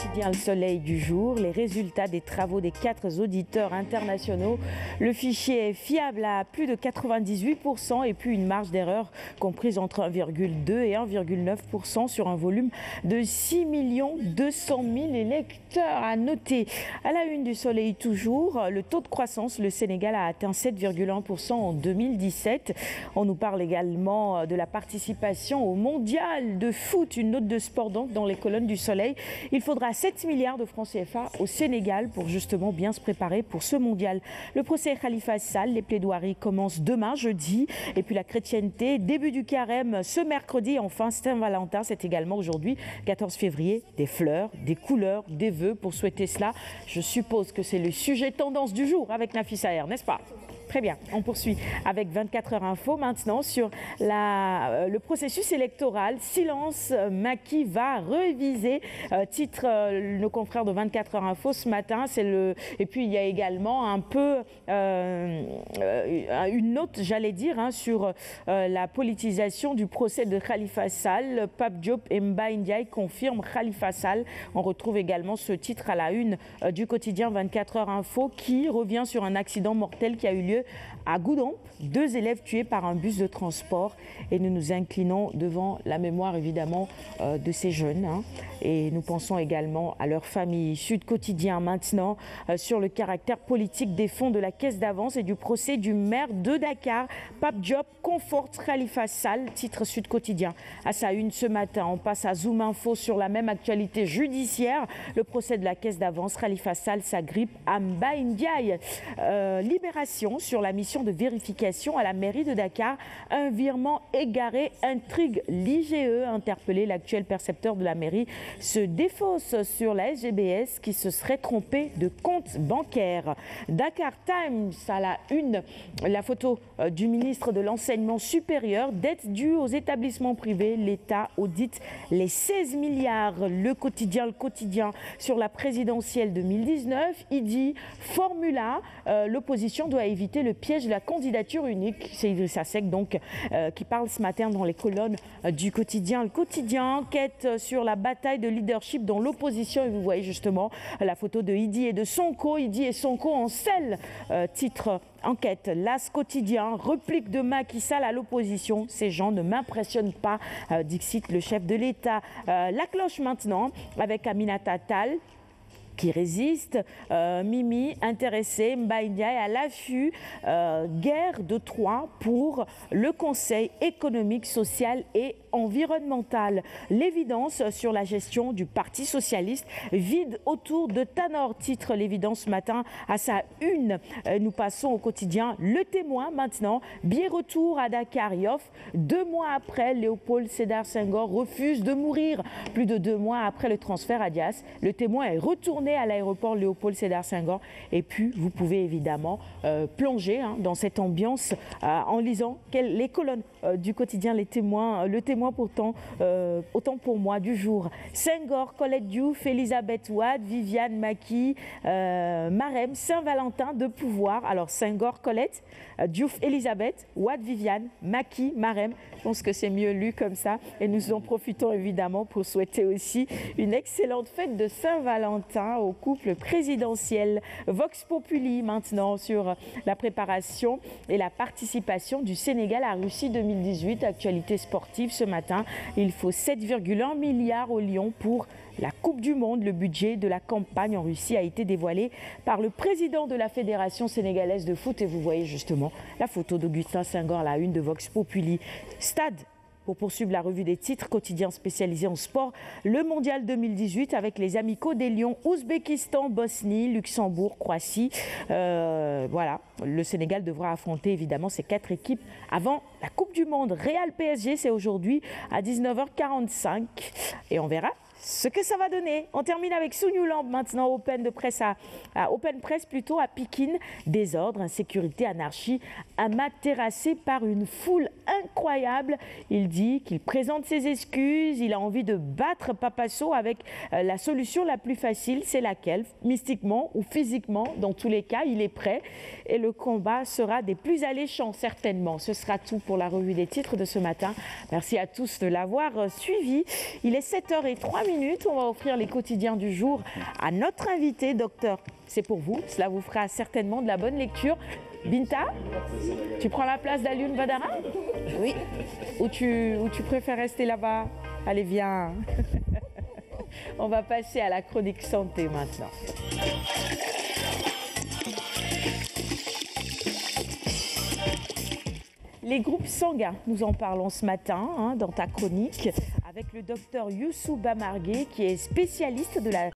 quotidien Le Soleil du jour, les résultats des travaux des 4 auditeurs internationaux. Le fichier est fiable à plus de 98% et puis une marge d'erreur comprise entre 1,2 et 1,9% sur un volume de 6 200 000 électeurs. À noter, à la une du Soleil toujours, le taux de croissance, le Sénégal a atteint 7,1% en 2017. On nous parle également de la participation au mondial de foot, une note de sport donc dans les colonnes du Soleil. Il faudra 7 milliards de francs CFA au Sénégal pour justement bien se préparer pour ce mondial. Le procès Khalifa Sall, les plaidoiries commencent demain, jeudi. Et puis la chrétienté, début du carême ce mercredi. Enfin, Saint-Valentin, c'est également aujourd'hui, 14 février, des fleurs, des couleurs, des vœux pour souhaiter cela. Je suppose que c'est le sujet tendance du jour avec Nafissa Air, n'est-ce pas ? Très bien, on poursuit avec 24 heures info maintenant sur le processus électoral. Silence, Macky va réviser, titre nos confrères de 24 heures info ce matin. Et puis il y a également un peu une note, j'allais dire, sur la politisation du procès de Khalifa Sall. Pape Diop et Mba Ndiaye confirment Khalifa Sall. On retrouve également ce titre à la une du quotidien 24 heures info qui revient sur un accident mortel qui a eu lieu à Goudomp, 2 élèves tués par un bus de transport, et nous nous inclinons devant la mémoire évidemment de ces jeunes et nous pensons également à leur famille. Sud Quotidien maintenant sur le caractère politique des fonds de la caisse d'avance et du procès du maire de Dakar. Pape Diop conforte Khalifa Sall, titre Sud Quotidien à sa une ce matin. On passe à Zoom Info sur la même actualité judiciaire, le procès de la caisse d'avance. Khalifa Sall s'agrippe à Mba Ndiaye. Libération sur la mission de vérification à la mairie de Dakar. Un virement égaré intrigue l'IGE. Interpellé, l'actuel percepteur de la mairie se défausse sur la SGBS qui se serait trompé de compte bancaire. Dakar Times à la une, la photo du ministre de l'enseignement supérieur. Dette due aux établissements privés, l'État audite les 16 milliards. Le quotidien sur la présidentielle 2019. Il dit Formula, l'opposition doit éviter le piège de la candidature unique. C'est Idrissa Seck donc qui parle ce matin dans les colonnes du quotidien. Le quotidien enquête sur la bataille de leadership dans l'opposition et vous voyez justement la photo de Idi et de Sonko. Idi et Sonko en selle, titre enquête. L'As quotidien, réplique de Macky Sall à l'opposition. Ces gens ne m'impressionnent pas, dixit le chef de l'État. La cloche maintenant avec Aminata Tall qui résiste, Mimi intéressée, Mba Ndiaye à l'affût, guerre de Troie pour le Conseil économique, social et environnemental. L'évidence sur la gestion du Parti socialiste, vide autour de Tanor, titre l'évidence ce matin à sa une. Nous passons au quotidien Le Témoin maintenant, billet retour à Dakar Yoff. 2 mois après, Léopold Sédar Senghor refuse de mourir. Plus de 2 mois après le transfert à Dias, Le Témoin est retourné à l'aéroport Léopold Sédar Senghor. Et puis, vous pouvez évidemment plonger dans cette ambiance en lisant les colonnes du quotidien Le Témoin pourtant, autant pour moi du jour. Senghor, Colette Diouf, Elisabeth Wade, Viviane Macky, Marème, Saint-Valentin de pouvoir. Alors Senghor, Colette, Diouf, Elisabeth, Wade, Viviane, Macky, Marème. Je pense que c'est mieux lu comme ça. Et nous en profitons évidemment pour souhaiter aussi une excellente fête de Saint-Valentin au couple présidentiel. Vox Populi maintenant sur la préparation et la participation du Sénégal à Russie 2018. Actualité sportive ce matin. Il faut 7,1 milliards au Lion pour la Coupe du Monde. Le budget de la campagne en Russie a été dévoilé par le président de la Fédération sénégalaise de foot. Et vous voyez justement la photo d'Augustin Senghor, la une de Vox Populi. Stade. Pour poursuivre la revue des titres, quotidien spécialisé en sport, le Mondial 2018 avec les amicaux des Lions, Ouzbékistan, Bosnie, Luxembourg, Croatie. Voilà, le Sénégal devra affronter évidemment ces 4 équipes avant la Coupe du Monde. Real PSG, c'est aujourd'hui à 19h45 et on verra ce que ça va donner. On termine avec Sounioulamb maintenant, Open Press à Pikine. Désordre, insécurité, anarchie, un mat terrassé par une foule incroyable. Il dit qu'il présente ses excuses, il a envie de battre Papasso avec la solution la plus facile, c'est laquelle? Mystiquement ou physiquement, dans tous les cas, il est prêt et le combat sera des plus alléchants certainement. Ce sera tout pour la revue des titres de ce matin. Merci à tous de l'avoir suivi. Il est 7h03. minutes, on va offrir les quotidiens du jour à notre invité, docteur. C'est pour vous, cela vous fera certainement de la bonne lecture. Binta, tu prends la place d'Alioune Badara? Oui. Ou tu préfères rester là-bas? Allez, viens. On va passer à la chronique santé maintenant. Les groupes sanguins, nous en parlons ce matin dans ta chronique avec le docteur Youssou Bamargué qui est spécialiste de la